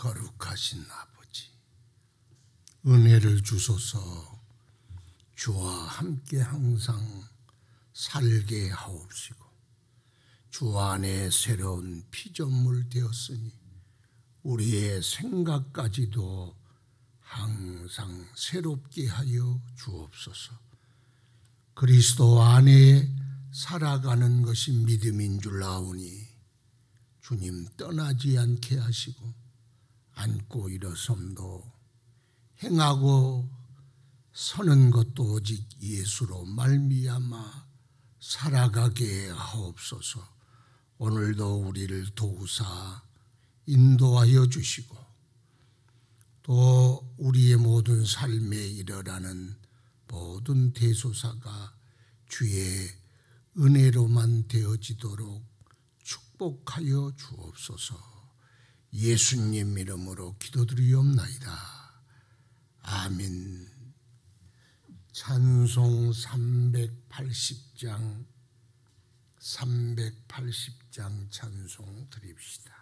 거룩하신 아버지, 은혜를 주소서. 주와 함께 항상 살게 하옵시고 주 안에 새로운 피조물 되었으니 우리의 생각까지도 항상 새롭게 하여 주옵소서. 그리스도 안에 살아가는 것이 믿음인 줄 아오니 주님 떠나지 않게 하시고 앉고 일어섬도 행하고 서는 것도 오직 예수로 말미암아 살아가게 하옵소서. 오늘도 우리를 도우사 인도하여 주시고 또 우리의 모든 삶에 일어나는 모든 대소사가 주의 은혜로만 되어지도록 축복하여 주옵소서. 예수님 이름으로 기도드리옵나이다. 아멘. 찬송 380장 찬송 드립시다.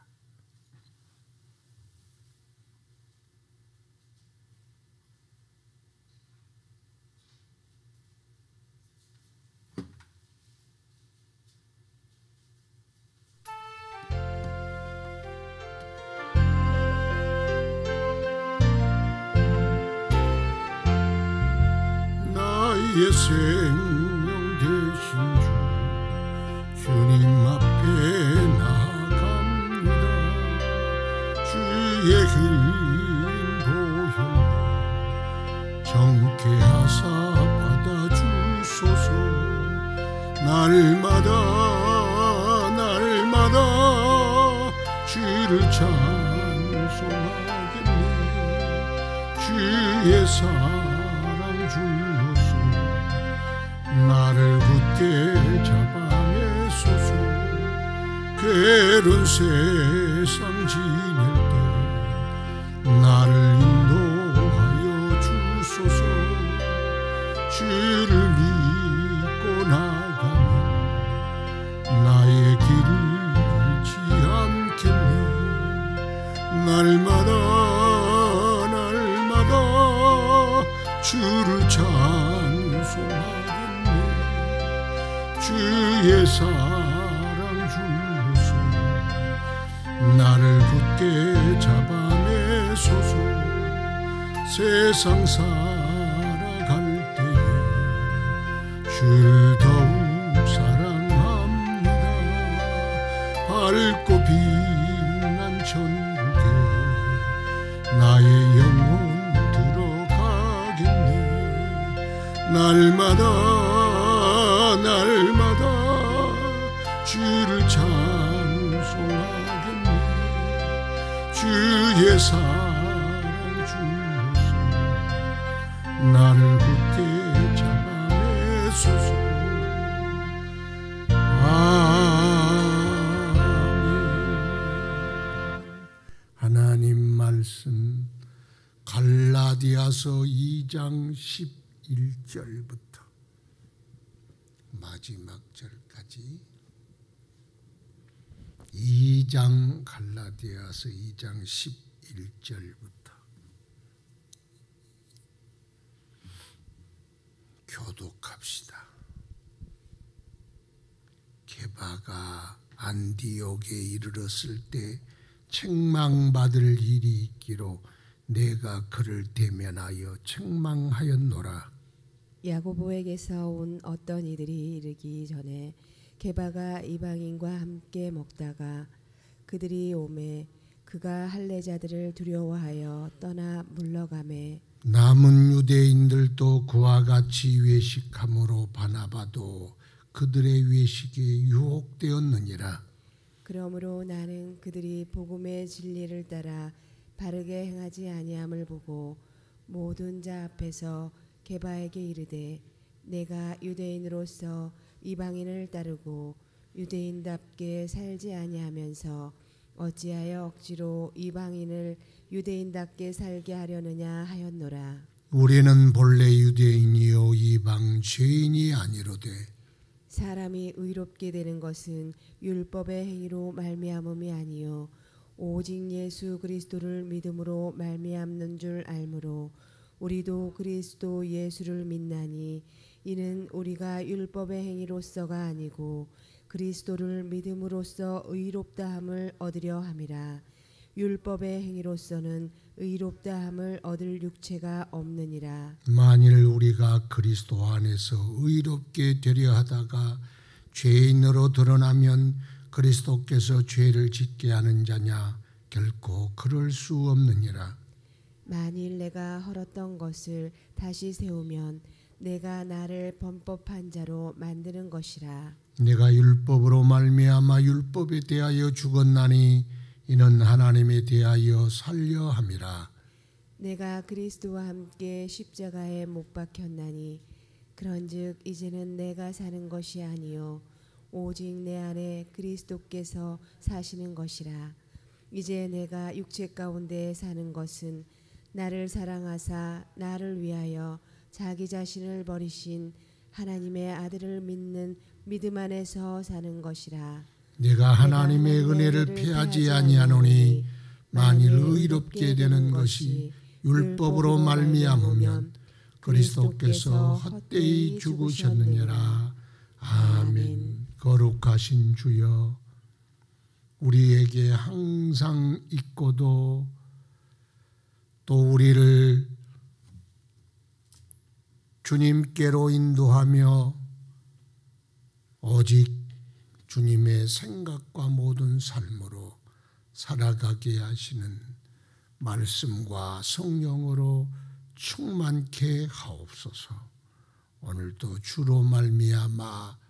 나의 생명 되신 주 주님 앞에 나아갑니다. 주의 흘린 보혈 정케 하사 받아주소서. 날마다 주를 찬송하겠네. 주의 사랑 줄로서 나를 굳게 잡아내소서. 괴로운 세상 지낼 때 나를 인도하여 주소서. 주를 믿고 나가면 나의 길을 잃지 않겠네. 날마다 주를 찬송하겠네. 주의 사랑 줄로서 나를 굳게 잡아내소서. 세상 살아갈 때에 주를 더욱 사랑합니다. 밝고 빛난 천국에 나의 영혼 들어가겠네. 날마다 주를 찬송하겠네. 주의 사랑 줄로서 나를 굳게 잡아내소서. 아멘. 하나님 말씀 갈라디아서 2장 11절부터 마지막 절까지 2장 갈라디아서 2장 11절부터 교독합시다. 게바가 안디옥에 이르렀을 때 책망받을 일이 있기로 내가 그를 대면하여 책망하였노라. 야고보에게서 온 어떤 이들이 이르기 전에 게바가 이방인과 함께 먹다가 그들이 오매 그가 할례자들을 두려워하여 떠나 물러가매 남은 유대인들도 그와 같이 외식함으로 바나바도 그들의 외식에 유혹되었느니라. 그러므로 나는 그들이 복음의 진리를 따라 바르게 행하지 아니함을 보고 모든 자 앞에서 게바에게 이르되 내가 유대인으로서 이방인을 따르고 유대인답게 살지 아니하면서 어찌하여 억지로 이방인을 유대인답게 살게 하려느냐 하였노라. 우리는 본래 유대인이요 이방 죄인이 아니로되 사람이 의롭게 되는 것은 율법의 행위로 말미암음이 아니요 오직 예수 그리스도를 믿음으로 말미암는 줄 알므로 우리도 그리스도 예수를 믿나니 이는 우리가 율법의 행위로서가 아니고 그리스도를 믿음으로써 의롭다함을 얻으려 함이라. 율법의 행위로서는 의롭다함을 얻을 육체가 없느니라. 만일 우리가 그리스도 안에서 의롭게 되려 하다가 죄인으로 드러나면 그리스도께서 죄를 짓게 하는 자냐? 결코 그럴 수 없느니라. 만일 내가 헐었던 것을 다시 세우면 내가 나를 범법한 자로 만드는 것이라. 내가 율법으로 말미암아 율법에 대하여 죽었나니 이는 하나님에 대하여 살려 함이라. 내가 그리스도와 함께 십자가에 못 박혔나니 그런즉 이제는 내가 사는 것이 아니요 오직 내 안에 그리스도께서 사시는 것이라. 이제 내가 육체 가운데 사는 것은 나를 사랑하사 나를 위하여 자기 자신을 버리신 하나님의 아들을 믿는 믿음 안에서 사는 것이라. 내가 하나님의 은혜를 패하지 아니하노니 만일 의롭게 되는 것이 율법으로 말미암으면 그리스도께서 헛되이 죽으셨느니라. 아멘. 거룩하신 주여, 우리에게 항상 있고도 또 우리를 주님께로 인도하며 오직 주님의 생각과 모든 삶으로 살아가게 하시는 말씀과 성령으로 충만케 하옵소서. 오늘도 주로 말미암아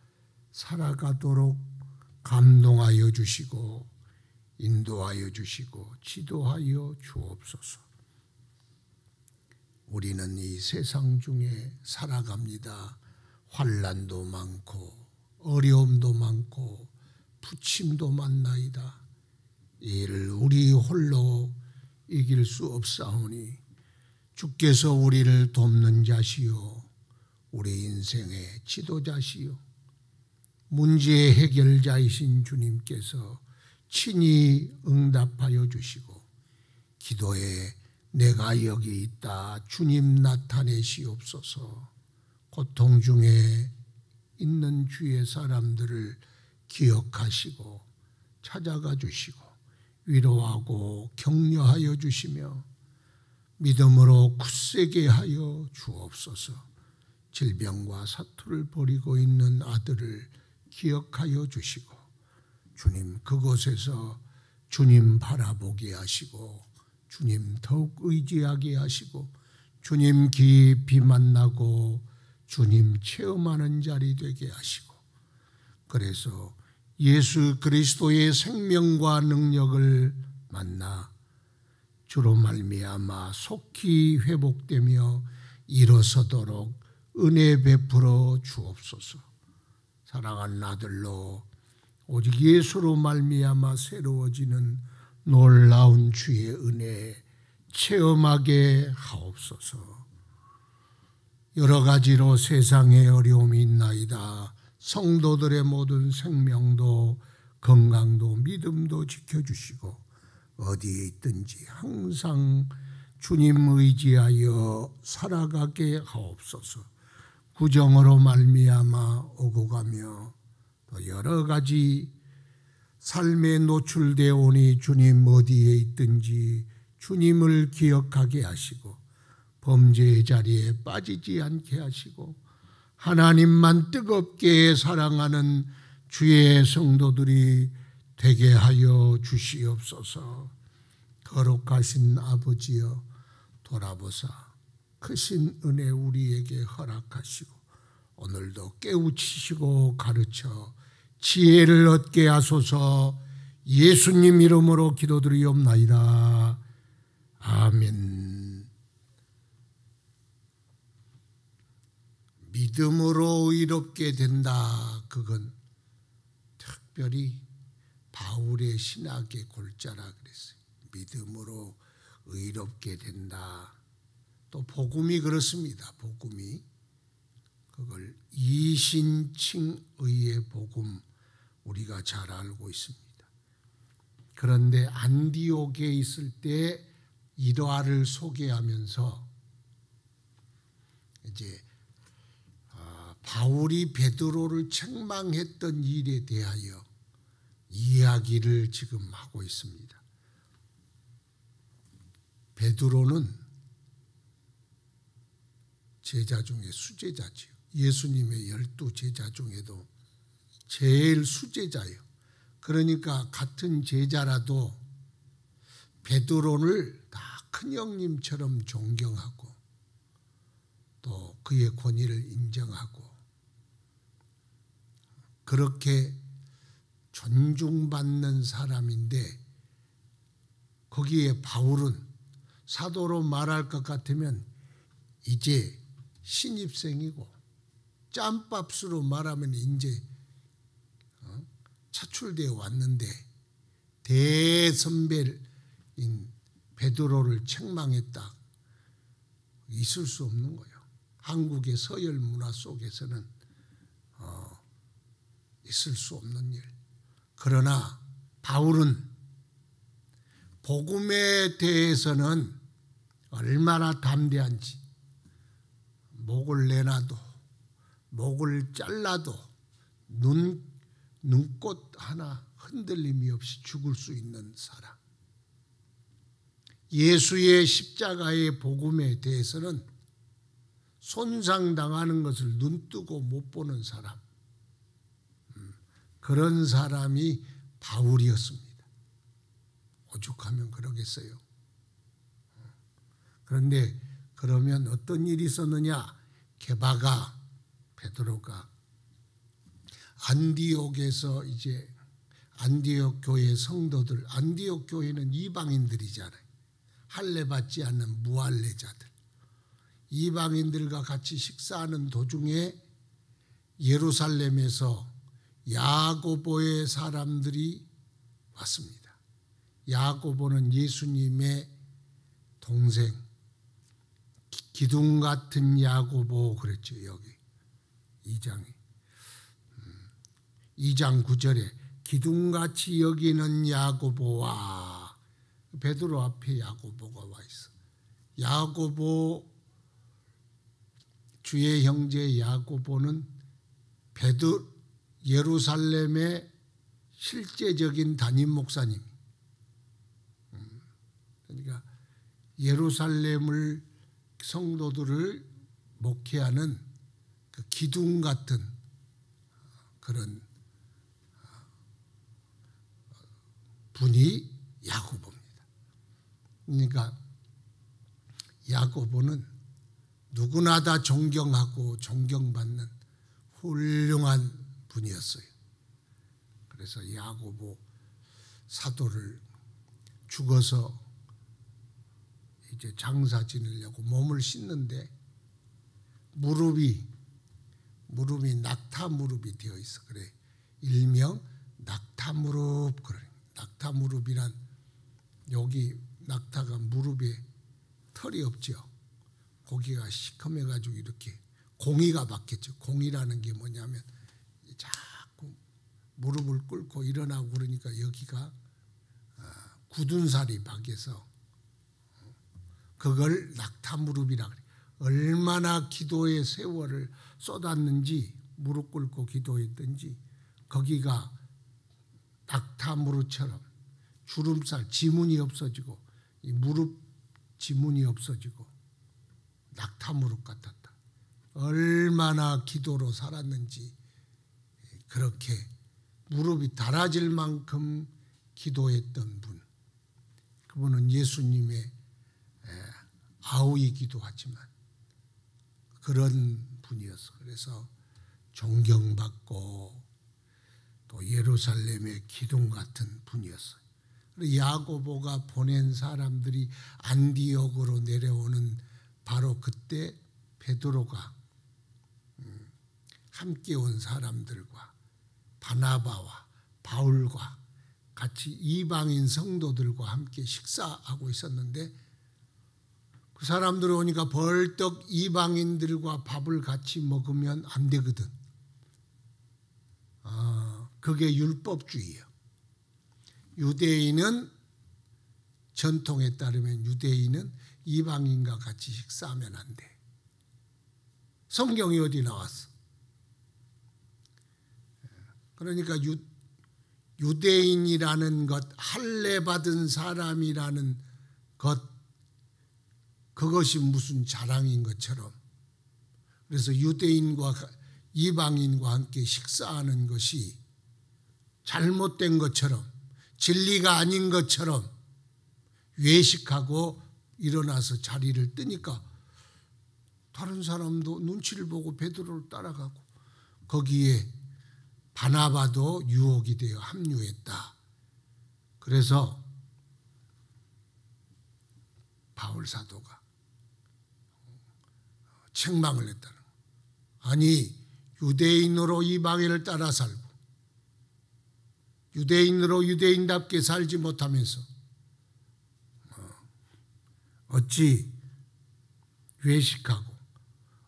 살아가도록 감동하여 주시고 인도하여 주시고 지도하여 주옵소서. 우리는 이 세상 중에 살아갑니다. 환난도 많고 어려움도 많고 부침도 많나이다. 이를 우리 홀로 이길 수 없사오니 주께서 우리를 돕는 자시요 우리 인생의 지도자시요 문제의 해결자이신 주님께서 친히 응답하여 주시고 기도에 내가 여기 있다 주님 나타내시옵소서. 고통 중에 있는 주의 사람들을 기억하시고 찾아가 주시고 위로하고 격려하여 주시며 믿음으로 굳세게 하여 주옵소서. 질병과 사투를 벌이고 있는 아들을 기억하여 주시고 주님 그곳에서 주님 바라보게 하시고 주님 더욱 의지하게 하시고 주님 깊이 만나고 주님 체험하는 자리 되게 하시고 그래서 예수 그리스도의 생명과 능력을 만나 주로 말미암아 속히 회복되며 일어서도록 은혜 베풀어 주옵소서. 사랑하는 아들로 오직 예수로 말미암아 새로워지는 놀라운 주의 은혜 체험하게 하옵소서. 여러 가지로 세상에 어려움이 있나이다. 성도들의 모든 생명도 건강도 믿음도 지켜주시고 어디에 있든지 항상 주님 의지하여 살아가게 하옵소서. 구정으로 말미암아 오고 가며 또 여러 가지 삶에 노출되어 오니 주님 어디에 있든지 주님을 기억하게 하시고 범죄의 자리에 빠지지 않게 하시고 하나님만 뜨겁게 사랑하는 주의 성도들이 되게 하여 주시옵소서. 거룩하신 아버지여 돌아보사 크신 은혜 우리에게 허락하시고 오늘도 깨우치시고 가르쳐 지혜를 얻게 하소서. 예수님 이름으로 기도드리옵나이다. 아멘. 믿음으로 의롭게 된다. 그건 특별히 바울의 신학의 골자라 그랬어요. 믿음으로 의롭게 된다. 또 복음이 그렇습니다. 복음이 그걸 이신칭의의 복음 우리가 잘 알고 있습니다. 그런데 안디옥에 있을 때 일화를 소개하면서 이제 바울이 베드로를 책망했던 일에 대하여 이야기를 지금 하고 있습니다. 베드로는 제자 중에 수제자지요. 예수님의 12제자 중에도 제일 수제자예요. 그러니까 같은 제자라도 베드로를 다 큰형님처럼 존경하고 또 그의 권위를 인정하고 그렇게 존중받는 사람인데 거기에 바울은 사도로 말할 것 같으면 이제 신입생이고 짬밥수로 말하면 이제 차출되어 왔는데 대선배인 베드로를 책망했다. 있을 수 없는 거예요. 한국의 서열 문화 속에서는 있을 수 없는 일. 그러나 바울은 복음에 대해서는 얼마나 담대한지 목을 내놔도 목을 잘라도 눈꽃 하나 흔들림이 없이 죽을 수 있는 사람. 예수의 십자가의 복음에 대해서는 손상당하는 것을 눈뜨고 못 보는 사람. 그런 사람이 바울이었습니다. 오죽하면 그러겠어요. 그런데 그러면 어떤 일이 있었느냐? 게바가 베드로가 안디옥에서 이제 안디옥 교회 성도들, 안디옥 교회는 이방인들이잖아요. 할례 받지 않는 무할례자들. 이방인들과 같이 식사하는 도중에 예루살렘에서 야고보의 사람들이 왔습니다. 야고보는 예수님의 동생, 기둥 같은 야고보 그랬죠. 여기 2장 9절에 기둥같이 여기는 야고보와 베드로 앞에 야고보가 와 있어. 야고보 주의 형제 야고보는 예루살렘의 실제적인 담임 목사님. 그러니까 예루살렘을 성도들을 목회하는 그 기둥 같은 그런 분이 야고보입니다. 그러니까 야고보는 누구나 다 존경하고 존경받는 훌륭한 분이었어요. 그래서 야고보 사도를 죽어서 이제 장사 지내려고 몸을 씻는데 무릎이 낙타 무릎이 되어 있어. 그래. 일명 낙타 무릎. 그래. 낙타 무릎이란 여기 낙타가 무릎에 털이 없죠. 고기가 시커매 가지고 이렇게 공이가 박혔죠. 공이라는 게 뭐냐면 자꾸 무릎을 꿇고 일어나고 그러니까 여기가 굳은 살이 박여서 그걸 낙타 무릎이라 그래. 얼마나 기도의 세월을 쏟았는지 무릎 꿇고 기도했든지 거기가 낙타 무릎처럼 주름살 지문이 없어지고 이 무릎 지문이 없어지고 낙타 무릎 같았다. 얼마나 기도로 살았는지 그렇게 무릎이 닳아질 만큼 기도했던 분. 그분은 예수님의 아우이기도 하지만 그런 분이었어. 그래서 존경받고 또 예루살렘의 기둥 같은 분이었어요. 야고보가 보낸 사람들이 안디옥으로 내려오는 바로 그때 베드로가 함께 온 사람들과 바나바와 바울과 같이 이방인 성도들과 함께 식사하고 있었는데 그 사람들이 오니까 벌떡 이방인들과 밥을 같이 먹으면 안 되거든. 그게 율법주의예요. 유대인은 전통에 따르면 유대인은 이방인과 같이 식사하면 안 돼. 성경이 어디 나왔어? 그러니까 유대인이라는 것, 할례 받은 사람이라는 것, 그것이 무슨 자랑인 것처럼, 그래서 유대인과 이방인과 함께 식사하는 것이 잘못된 것처럼, 진리가 아닌 것처럼 외식하고 일어나서 자리를 뜨니까 다른 사람도 눈치를 보고 베드로를 따라가고, 거기에 바나바도 유혹이 되어 합류했다. 그래서 바울 사도가 책망을 했다는 거예요. 아니, 유대인으로 이방인을 따라 살고 유대인으로 유대인답게 살지 못하면서 어찌 외식하고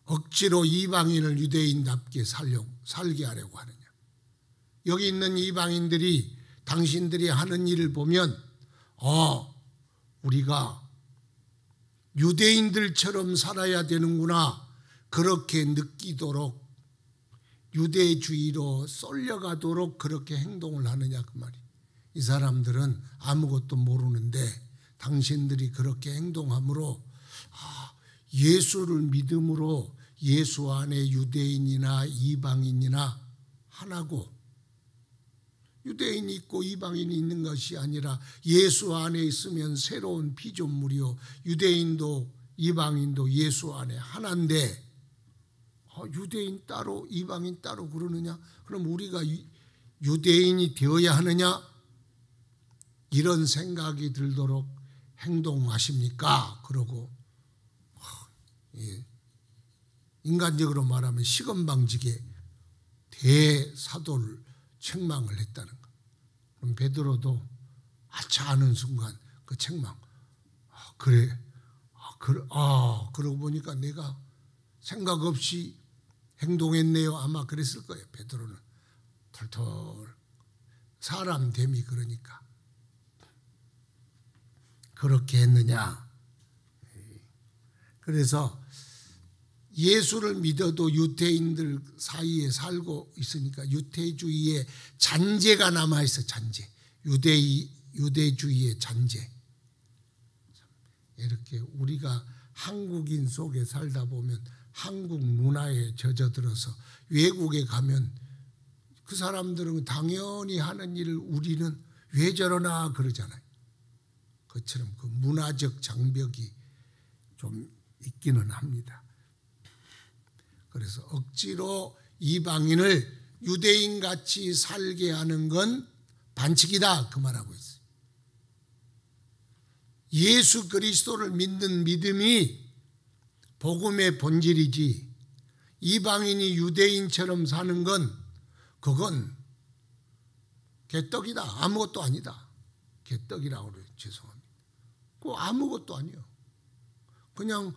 억지로 이방인을 유대인답게 살게 하려고 하느냐. 여기 있는 이방인들이 당신들이 하는 일을 보면 우리가 유대인들처럼 살아야 되는구나, 그렇게 느끼도록, 유대주의로 쏠려가도록 그렇게 행동을 하느냐 그 말이. 이 사람들은 아무것도 모르는데 당신들이 그렇게 행동함으로 예수를 믿음으로 예수 안에 유대인이나 이방인이나 하나고, 유대인이 있고 이방인이 있는 것이 아니라 예수 안에 있으면 새로운 피조물이요, 유대인도 이방인도 예수 안에 하나인데 유대인 따로 이방인 따로 그러느냐? 그럼 우리가 유대인이 되어야 하느냐? 이런 생각이 들도록 행동하십니까? 그러고 인간적으로 말하면 시건방지게 대사도를 책망을 했다는 거. 그럼 베드로도 아차 하는 순간 그 책망, 그러고 보니까 내가 생각 없이 행동했네요. 아마 그랬을 거예요. 베드로는 털털 사람 됨이 그러니까. 그렇게 했느냐. 그래서 예수를 믿어도 유대인들 사이에 살고 있으니까 유대주의의 잔재가 남아있어. 잔재. 유대주의의 잔재. 이렇게 우리가 한국인 속에 살다 보면 한국 문화에 젖어들어서 외국에 가면 그 사람들은 당연히 하는 일을 우리는 왜 저러나 그러잖아요. 그처럼 그 문화적 장벽이 좀 있기는 합니다. 그래서 억지로 이방인을 유대인같이 살게 하는 건 반칙이다 그 말하고 있어요. 예수 그리스도를 믿는 믿음이 복음의 본질이지, 이방인이 유대인처럼 사는 건 그건 개떡이다, 아무것도 아니다. 개떡이라고 그래요. 죄송합니다. 그거 아무것도 아니에요. 그냥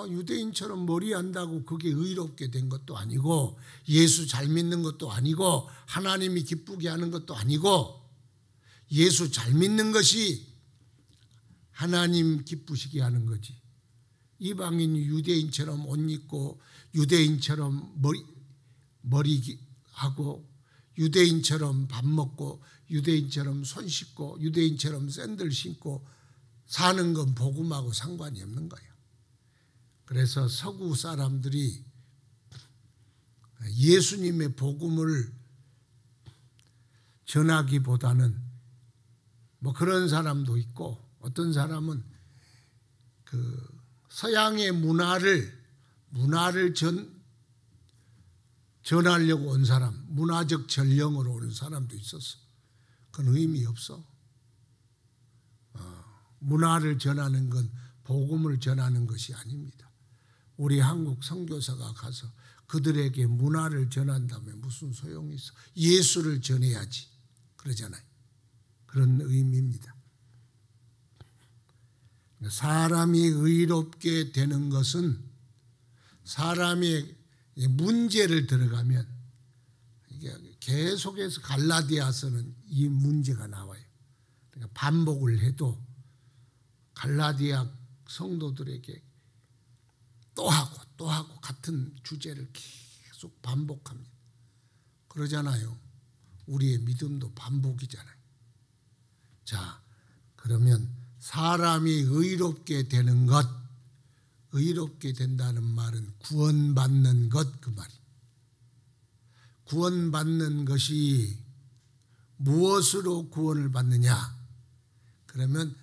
유대인처럼 머리 한다고 그게 의롭게 된 것도 아니고, 예수 잘 믿는 것도 아니고, 하나님이 기쁘게 하는 것도 아니고, 예수 잘 믿는 것이 하나님 기쁘시게 하는 거지. 이방인이 유대인처럼 옷 입고 유대인처럼 머리 하고 유대인처럼 밥 먹고 유대인처럼 손 씻고 유대인처럼 샌들 신고 사는 건 복음하고 상관이 없는 거예요. 그래서 서구 사람들이 예수님의 복음을 전하기보다는 뭐 그런 사람도 있고, 어떤 사람은 그 서양의 문화를 전하려고 온 사람, 문화적 전령으로 오는 사람도 있었어. 그건 의미 없어. 문화를 전하는 건 복음을 전하는 것이 아닙니다. 우리 한국 선교사가 가서 그들에게 문화를 전한다면 무슨 소용이 있어? 예수를 전해야지 그러잖아요. 그런 의미입니다. 사람이 의롭게 되는 것은 사람의 문제를 들어가면, 이게 계속해서 갈라디아서는 이 문제가 나와요. 반복을 해도 갈라디아 성도들에게 또 하고 같은 주제를 계속 반복합니다. 그러잖아요. 우리의 믿음도 반복이잖아요. 자, 그러면 사람이 의롭게 되는 것, 의롭게 된다는 말은 구원받는 것, 그 말이에요. 구원받는 것이 무엇으로 구원을 받느냐? 그러면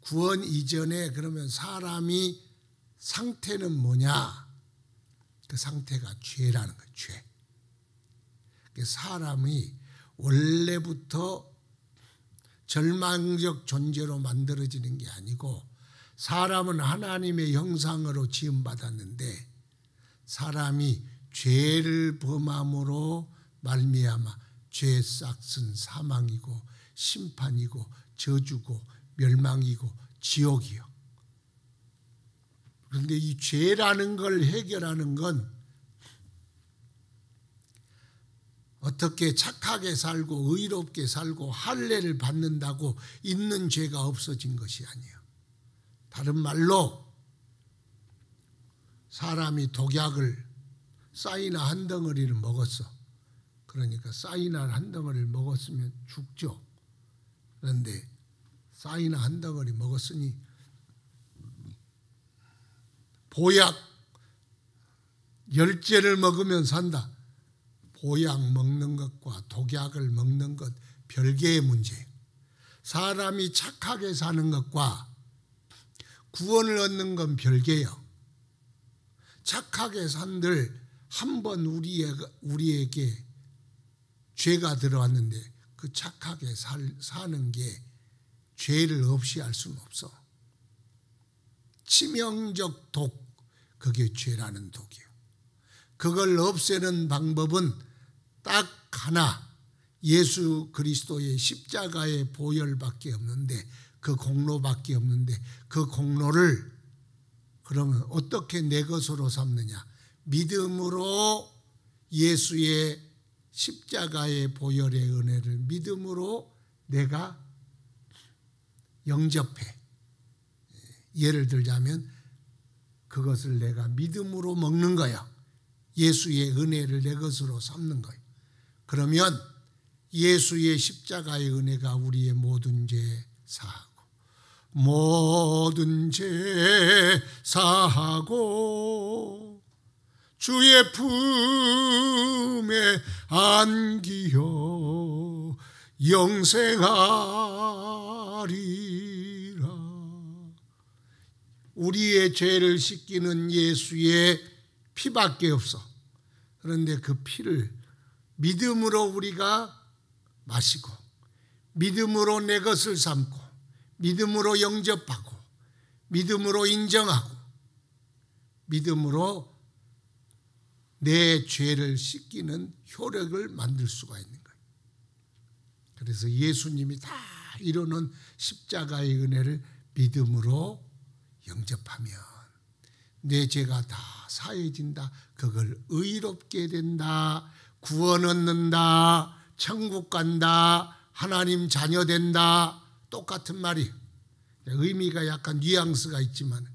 구원 이전에 그러면 사람이 상태는 뭐냐? 그 상태가 죄라는 거예요. 죄. 사람이 원래부터 절망적 존재로 만들어지는 게 아니고 사람은 하나님의 형상으로 지음받았는데 사람이 죄를 범함으로 말미암아 죄의 싹은 사망이고 심판이고 저주고 멸망이고 지옥이요. 그런데 이 죄라는 걸 해결하는 건 어떻게 착하게 살고 의롭게 살고 할례를 받는다고 있는 죄가 없어진 것이 아니에요. 다른 말로 사람이 독약을 사이나 한 덩어리를 먹었어. 그러니까 사이나 한 덩어리를 먹었으면 죽죠. 그런데 사이나 한 덩어리 먹었으니 보약 10개를 먹으면 산다. 보약 먹는 것과 독약을 먹는 것 별개의 문제예요. 사람이 착하게 사는 것과 구원을 얻는 건 별개예요. 착하게 산들 한 번 우리에게 죄가 들어왔는데 그 착하게 사는 게 죄를 없이 할 수는 없어. 치명적 독, 그게 죄라는 독이에요. 그걸 없애는 방법은 딱 하나, 예수 그리스도의 십자가의 보혈밖에 없는데, 그 공로밖에 없는데, 그 공로를 그러면 어떻게 내 것으로 삼느냐? 믿음으로 예수의 십자가의 보혈의 은혜를 믿음으로 내가 영접해. 예를 들자면 그것을 내가 믿음으로 먹는 거야. 예수의 은혜를 내 것으로 삼는 거예요. 그러면 예수의 십자가의 은혜가 우리의 모든 죄 사하고 모든 죄 사하고 주의 품에 안기어 영생하리라. 우리의 죄를 씻기는 예수의 피밖에 없어. 그런데 그 피를 믿음으로 우리가 마시고 믿음으로 내 것을 삼고 믿음으로 영접하고 믿음으로 인정하고 믿음으로 내 죄를 씻기는 효력을 만들 수가 있는 거예요. 그래서 예수님이 다 이루는 십자가의 은혜를 믿음으로 영접하면 내 죄가 다 사해진다. 그걸 의롭게 된다. 구원 얻는다. 천국 간다. 하나님 자녀 된다. 똑같은 말이에요. 의미가 약간 뉘앙스가 있지만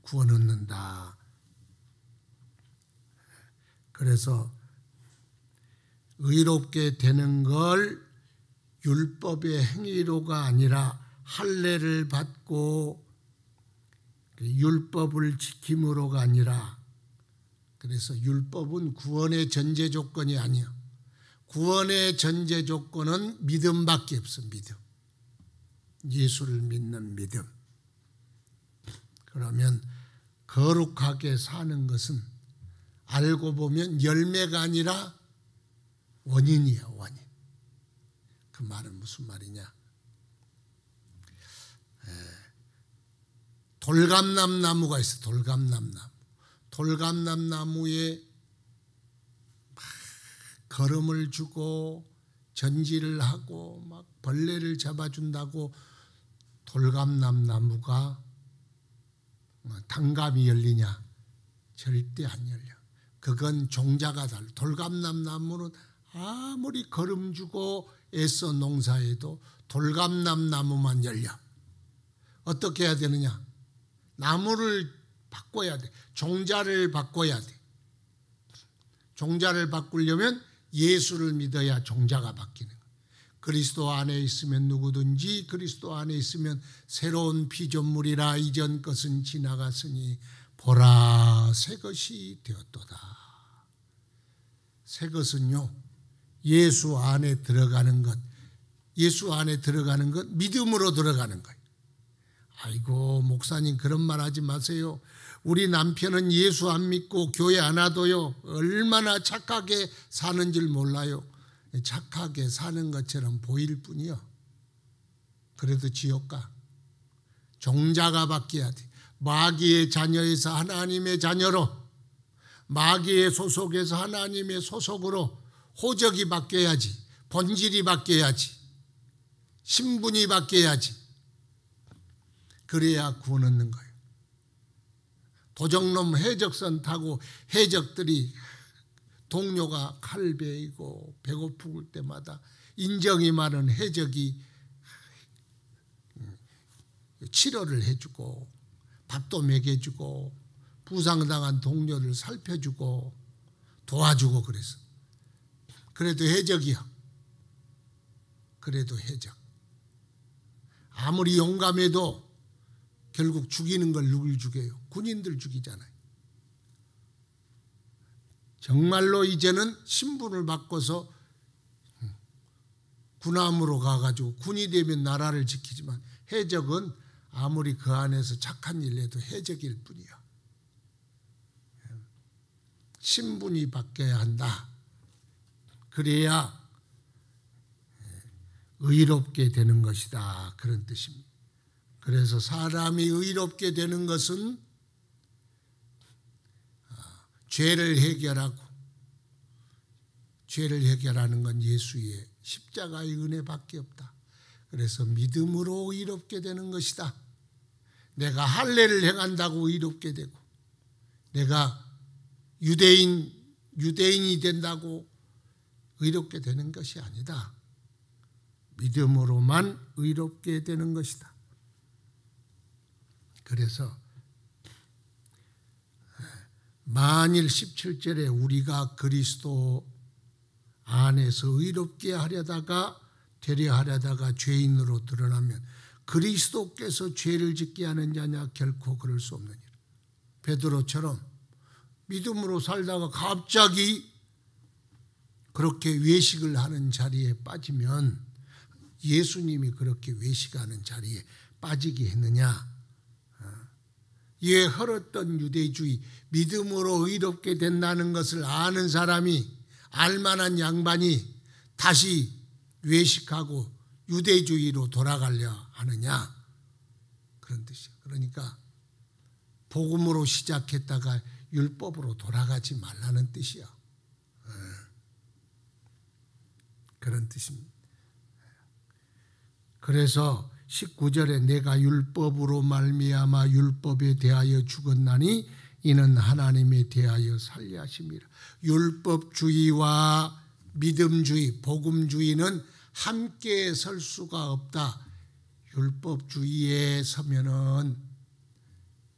구원 얻는다. 그래서 의롭게 되는 걸 율법의 행위로가 아니라 할례를 받고 율법을 지킴으로가 아니라, 그래서 율법은 구원의 전제 조건이 아니야. 구원의 전제 조건은 믿음밖에 없어. 믿음. 예수를 믿는 믿음. 그러면 거룩하게 사는 것은 알고 보면 열매가 아니라 원인이야. 원인. 그 말은 무슨 말이냐? 돌감남나무가 있어. 돌감남나무. 돌감남나무에 거름을 주고 전지를 하고 막 벌레를 잡아준다고 돌감남나무가 단감이 열리냐? 절대 안 열려. 그건 종자가 달라. 돌감남나무는 아무리 거름 주고 애써 농사해도 돌감람 나무만 열려. 어떻게 해야 되느냐? 나무를 바꿔야 돼. 종자를 바꿔야 돼. 종자를 바꾸려면 예수를 믿어야 종자가 바뀌는 거예요. 그리스도 안에 있으면 누구든지 그리스도 안에 있으면 새로운 피조물이라 이전 것은 지나갔으니 보라 새 것이 되었도다. 새 것은요, 예수 안에 들어가는 것, 예수 안에 들어가는 것, 믿음으로 들어가는 거예요. 아이고 목사님 그런 말 하지 마세요. 우리 남편은 예수 안 믿고 교회 안 와도요 얼마나 착하게 사는 줄 몰라요. 착하게 사는 것처럼 보일 뿐이요. 그래도 지옥 가. 종자가 바뀌어야 돼. 마귀의 자녀에서 하나님의 자녀로, 마귀의 소속에서 하나님의 소속으로 호적이 바뀌어야지. 본질이 바뀌어야지. 신분이 바뀌어야지. 그래야 구원 얻는 거예요. 도적놈 해적선 타고 해적들이 동료가 칼 베이고 배고플 때마다 인정이 많은 해적이 치료를 해주고 밥도 먹여주고 부상당한 동료를 살펴주고 도와주고 그래서. 그래도 해적이야. 그래도 해적. 아무리 용감해도 결국 죽이는 걸 누굴 죽여요? 군인들 죽이잖아요. 정말로 이제는 신분을 바꿔서 군함으로 가가지고 군이 되면 나라를 지키지만 해적은 아무리 그 안에서 착한 일 해도 해적일 뿐이야. 신분이 바뀌어야 한다. 그래야 의롭게 되는 것이다. 그런 뜻입니다. 그래서 사람이 의롭게 되는 것은 죄를 해결하고, 죄를 해결하는 건 예수의 십자가의 은혜밖에 없다. 그래서 믿음으로 의롭게 되는 것이다. 내가 할례를 행한다고 의롭게 되고, 내가 유대인이 된다고 의롭게 되는 것이 아니다. 믿음으로만 의롭게 되는 것이다. 그래서 만일 17절에 우리가 그리스도 안에서 의롭게 하려다가 되려 하려다가 죄인으로 드러나면 그리스도께서 죄를 짓게 하는 자냐? 결코 그럴 수 없느니라. 베드로처럼 믿음으로 살다가 갑자기 그렇게 외식을 하는 자리에 빠지면, 예수님이 그렇게 외식하는 자리에 빠지게 했느냐? 예, 헐었던 유대주의, 믿음으로 의롭게 된다는 것을 아는 사람이, 알만한 양반이 다시 외식하고 유대주의로 돌아가려 하느냐? 그런 뜻이에요. 그러니까 복음으로 시작했다가 율법으로 돌아가지 말라는 뜻이야. 그런 뜻입니다. 그래서 19절에 내가 율법으로 말미암아 율법에 대하여 죽었나니 이는 하나님에 대하여 살려 하심이라. 율법주의와 믿음주의, 복음주의는 함께 설 수가 없다. 율법주의에 서면은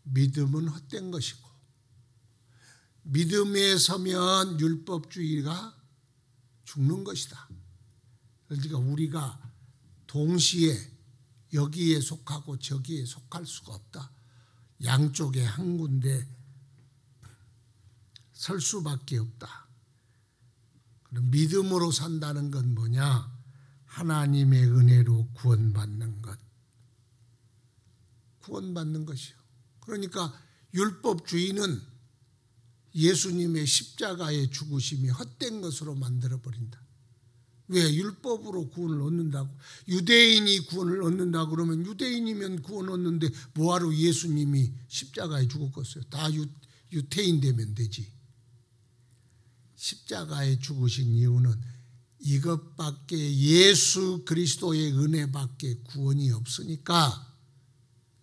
믿음은 헛된 것이고, 믿음에 서면 율법주의가 죽는 것이다. 그러니까 우리가 동시에 여기에 속하고 저기에 속할 수가 없다. 양쪽에 한 군데 설 수밖에 없다. 그럼 믿음으로 산다는 건 뭐냐? 하나님의 은혜로 구원받는 것. 구원받는 것이요. 그러니까 율법주의는 예수님의 십자가의 죽으심이 헛된 것으로 만들어버린다. 왜? 율법으로 구원을 얻는다고. 유대인이 구원을 얻는다고 그러면 유대인이면 구원 얻는데 뭐하러 예수님이 십자가에 죽었겠어요? 다 유태인 되면 되지. 십자가에 죽으신 이유는 이것밖에, 예수 그리스도의 은혜밖에 구원이 없으니까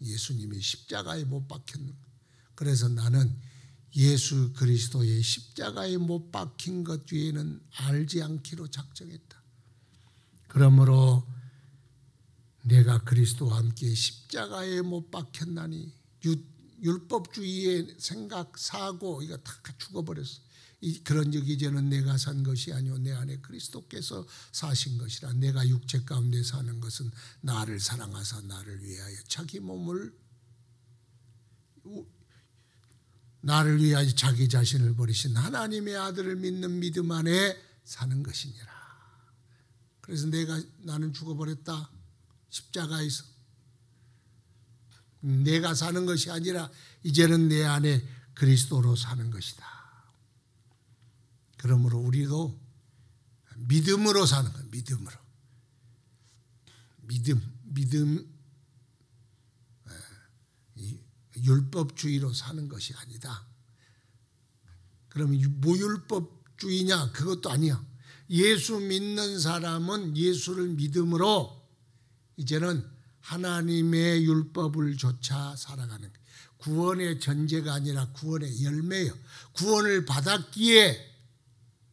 예수님이 십자가에 못 박혔는 거예요. 그래서 나는 예수 그리스도의 십자가에 못 박힌 것 외에는 알지 않기로 작정했다. 그러므로 내가 그리스도와 함께 십자가에 못 박혔나니. 율법주의의 생각, 사고 이거 다 죽어버렸어. 그런즉 이제는 내가 산 것이 아니오 내 안에 그리스도께서 사신 것이라. 내가 육체 가운데 사는 것은 나를 사랑하사 나를 위하여 자기 몸을 나를 위하여 자기 자신을 버리신 하나님의 아들을 믿는 믿음 안에 사는 것이니라. 그래서 나는 죽어버렸다. 십자가에서. 내가 사는 것이 아니라 이제는 내 안에 그리스도로 사는 것이다. 그러므로 우리도 믿음으로 사는 거예요. 믿음으로. 믿음. 율법주의로 사는 것이 아니다. 그러면 무율법주의냐? 그것도 아니야. 예수 믿는 사람은 예수를 믿음으로 이제는 하나님의 율법을 좇아 살아가는 거예요. 구원의 전제가 아니라 구원의 열매예요.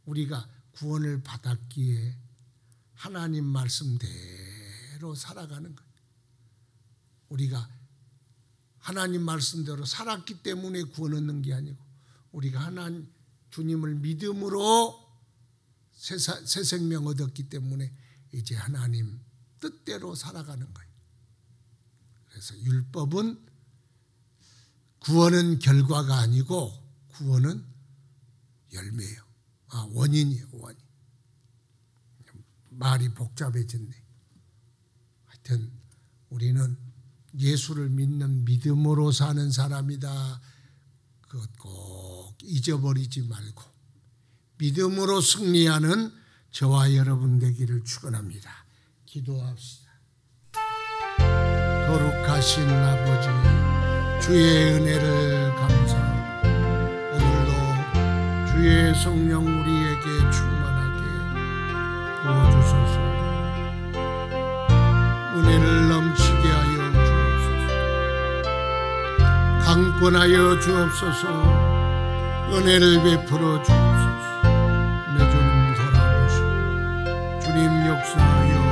우리가 구원을 받았기에 하나님 말씀대로 살아가는 거예요. 우리가 하나님 말씀대로 살았기 때문에 구원 얻는 게 아니고 우리가 하나님 주님을 믿음으로 새 생명 얻었기 때문에 이제 하나님 뜻대로 살아가는 거예요. 그래서 율법은 구원은 결과가 아니고 구원은 열매예요. 원인이에요. 원인. 말이 복잡해졌네. 하여튼 우리는 예수를 믿는 믿음으로 사는 사람이다. 그것 꼭 잊어버리지 말고 믿음으로 승리하는 저와 여러분 되기를 축원합니다. 기도합시다. 거룩하신 아버지, 주의 은혜를 감사하고 오늘도 주의 성령 우리에게 충만하게 부어주소서. 은혜를 넘치게 하여 강권하여 주옵소서. 은혜를 베풀어 주옵소서. 내 주님 돌아보시고 주님 역사하여